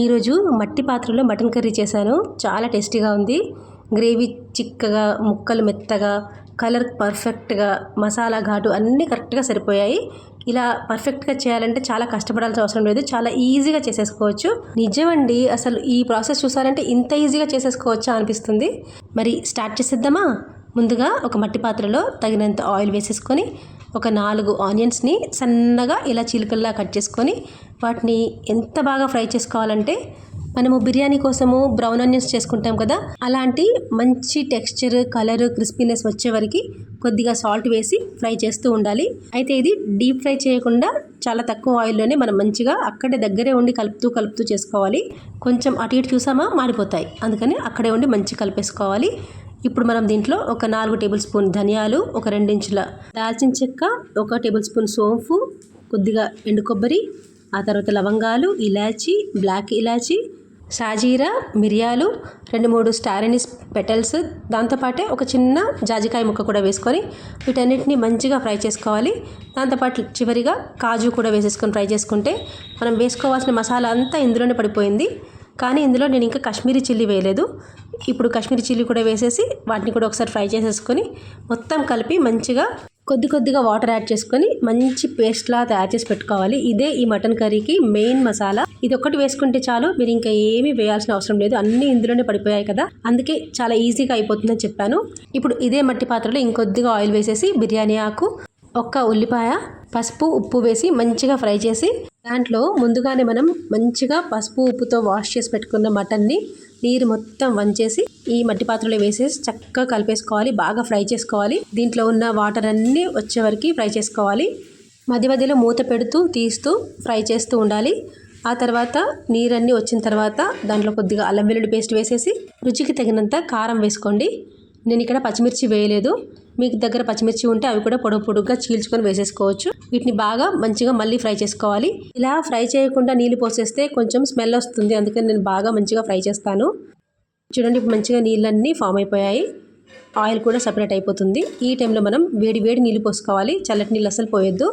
ఈరోజు మట్టి పాత్రలో మటన్ కర్రీ చేశాను. చాలా టేస్టీగా ఉంది. గ్రేవీ చిక్కగా, ముక్కలు మెత్తగా, కలర్ పర్ఫెక్ట్గా, మసాలా ఘాటు అన్నీ కరెక్ట్గా సరిపోయాయి. ఇలా పర్ఫెక్ట్గా చేయాలంటే చాలా కష్టపడాల్సిన అవసరం లేదు. చాలా ఈజీగా చేసేసుకోవచ్చు. నిజమండి, అసలు ఈ ప్రాసెస్ చూసారంటే ఇంత ఈజీగా చేసేసుకోవచ్చా అనిపిస్తుంది. మరి స్టార్ట్ చేసేద్దామా? ముందుగా ఒక మట్టి పాత్రలో తగినంత ఆయిల్ వేసేసుకొని ఒక 4 ఆనియన్స్ని సన్నగా ఇలా చీలికల్లా కట్ చేసుకొని వాటిని ఎంత బాగా ఫ్రై చేసుకోవాలంటే మనము బిర్యానీ కోసము బ్రౌన్ ఆనియన్స్ చేసుకుంటాం కదా, అలాంటి మంచి టెక్స్చర్, కలర్, క్రిస్పీనెస్ వచ్చే వరకు కొద్దిగా సాల్ట్ వేసి ఫ్రై చేస్తూ ఉండాలి. అయితే ఇది డీప్ ఫ్రై చేయకుండా చాలా తక్కువ ఆయిల్లోనే మనం మంచిగా అక్కడే దగ్గరే ఉండి కలుపుతూ చేసుకోవాలి. కొంచెం అటు ఇటు చూసామా మాడిపోతాయి, అందుకని అక్కడే ఉండి మంచిగా కలిపేసుకోవాలి. ఇప్పుడు మనం దీంట్లో ఒక 4 టేబుల్ స్పూన్ ధనియాలు, ఒక 2 ఇంచుల దాల్చిన చెక్క, 1 టేబుల్ స్పూన్ సోంపు, కొద్దిగా ఎండు కొబ్బరి, ఆ తర్వాత లవంగాలు, ఇలాచి, బ్లాక్ ఇలాచి, షాజీరా, మిరియాలు, 2-3 స్టార్ ఎనిస్ పెటల్స్, దాంతోపాటే ఒక చిన్న జాజికాయ ముక్క కూడా వేసుకొని వీటన్నిటిని మంచిగా ఫ్రై చేసుకోవాలి. దాంతోపాటు చివరిగా కాజు కూడా వేసేసుకొని ఫ్రై చేసుకుంటే మనం వేసుకోవాల్సిన మసాలా అంతా ఇందులోనే పడిపోయింది. కానీ ఇందులో నేను ఇంకా కాశ్మీరీ చిల్లీ వేయలేదు. ఇప్పుడు కాశ్మీరీ చిల్లీ కూడా వేసేసి వాటిని కూడా ఒకసారి ఫ్రై చేసేసుకొని మొత్తం కలిపి మంచిగా కొద్దిగా వాటర్ యాడ్ చేసుకొని మంచి పేస్ట్లా తయారు చేసి పెట్టుకోవాలి. ఇదే ఈ మటన్ కర్రీకి మెయిన్ మసాలా. ఇది ఒక్కటి వేసుకుంటే చాలు, మీరు ఇంకా ఏమీ వేయాల్సిన అవసరం లేదు. అన్నీ ఇందులోనే పడిపోయాయి కదా, అందుకే చాలా ఈజీగా అయిపోతుందని చెప్పాను. ఇప్పుడు ఇదే మట్టి పాత్రలో ఇంకొద్దిగా ఆయిల్ వేసేసి బిర్యానీ ఆకు, 1 ఉల్లిపాయ, పసుపు, ఉప్పు వేసి మంచిగా ఫ్రై చేసి దాంట్లో ముందుగానే మనం మంచిగా పసుపు ఉప్పుతో వాష్ చేసి పెట్టుకున్న మటన్ని నీరు మొత్తం వంచేసి ఈ మట్టి పాత్రలో వేసేసి చక్కగా కలిపేసుకోవాలి. బాగా ఫ్రై చేసుకోవాలి. దీంట్లో ఉన్న వాటర్ అన్నీ వచ్చే వరకు ఫ్రై చేసుకోవాలి. మధ్య మధ్యలో మూత పెడుతూ తీస్తూ ఫ్రై చేస్తూ ఉండాలి. ఆ తర్వాత నీరన్నీ వచ్చిన తర్వాత దాంట్లో కొద్దిగా అల్లం వెల్లుల్లి పేస్ట్ వేసేసి రుచికి తగినంత కారం వేసుకోండి. నేను ఇక్కడ పచ్చిమిర్చి వేయలేదు. మీకు దగ్గర పచ్చిమిర్చి ఉంటే అవి కూడా పొడుగ్గా చీల్చుకొని వేసేసుకోవచ్చు. వీటిని బాగా మంచిగా మళ్ళీ ఫ్రై చేసుకోవాలి. ఇలా ఫ్రై చేయకుండా నీళ్ళు పోసేస్తే కొంచెం స్మెల్ వస్తుంది, అందుకని నేను బాగా మంచిగా ఫ్రై చేస్తాను. చూడండి, ఇప్పుడు మంచిగా నీళ్ళన్నీ ఫామ్ అయిపోయాయి. ఆయిల్ కూడా సపరేట్ అయిపోతుంది. ఈ టైంలో మనం వేడి నీళ్ళు పోసుకోవాలి. చల్లటి నీళ్ళు అసలు పోయొద్దు.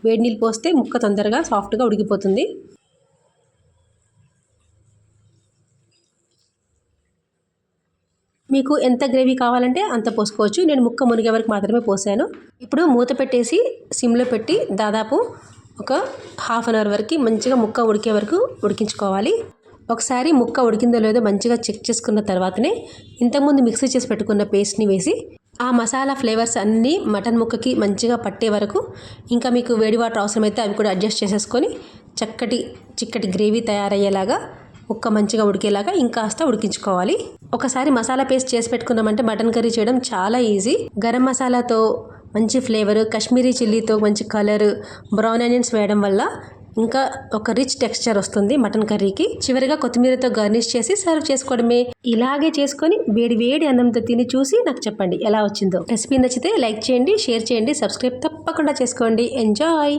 వేడి నీళ్ళు పోస్తే ముక్క తొందరగా సాఫ్ట్గా ఉడికిపోతుంది. మీకు ఎంత గ్రేవీ కావాలంటే అంత పోసుకోవచ్చు. నేను ముక్క మునిగే వరకు మాత్రమే పోసాను. ఇప్పుడు మూత పెట్టేసి సిమ్లో పెట్టి దాదాపు ఒక ½ అన్ అవర్ వరకు మంచిగా ముక్క ఉడికే వరకు ఉడికించుకోవాలి. ఒకసారి ముక్క ఉడికిందో లేదో మంచిగా చెక్ చేసుకున్న తర్వాతనే ఇంతకుముందు మిక్సీ చేసి పెట్టుకున్న పేస్ట్ని వేసి ఆ మసాలా ఫ్లేవర్స్ అన్నీ మటన్ ముక్కకి మంచిగా పట్టే వరకు, ఇంకా మీకు వేడి వాటర్ అవసరమైతే అవి కూడా అడ్జస్ట్ చేసేసుకొని చిక్కటి గ్రేవీ తయారయ్యేలాగా ముక్క మంచిగా ఉడికేలాగా ఇంకాస్త ఉడికించుకోవాలి. ఒకసారి మసాలా పేస్ట్ చేసి పెట్టుకున్నామంటే మటన్ కర్రీ చేయడం చాలా ఈజీ. గరం మసాలాతో మంచి ఫ్లేవర్, కాశ్మీరీ చిల్లీతో మంచి కలర్, బ్రౌన్ ఆనియన్స్ వేయడం వల్ల ఇంకా ఒక రిచ్ టెక్స్చర్ వస్తుంది మటన్ కర్రీకి. చివరిగా కొత్తిమీరతో గార్నిష్ చేసి సర్వ్ చేసుకోవడమే. ఇలాగే చేసుకొని వేడి అన్నంతో తిని చూసి నాకు చెప్పండి ఎలా వచ్చిందో. రెసిపీ నచ్చితే లైక్ చేయండి, షేర్ చేయండి, సబ్స్క్రైబ్ తప్పకుండా చేసుకోండి. ఎంజాయ్.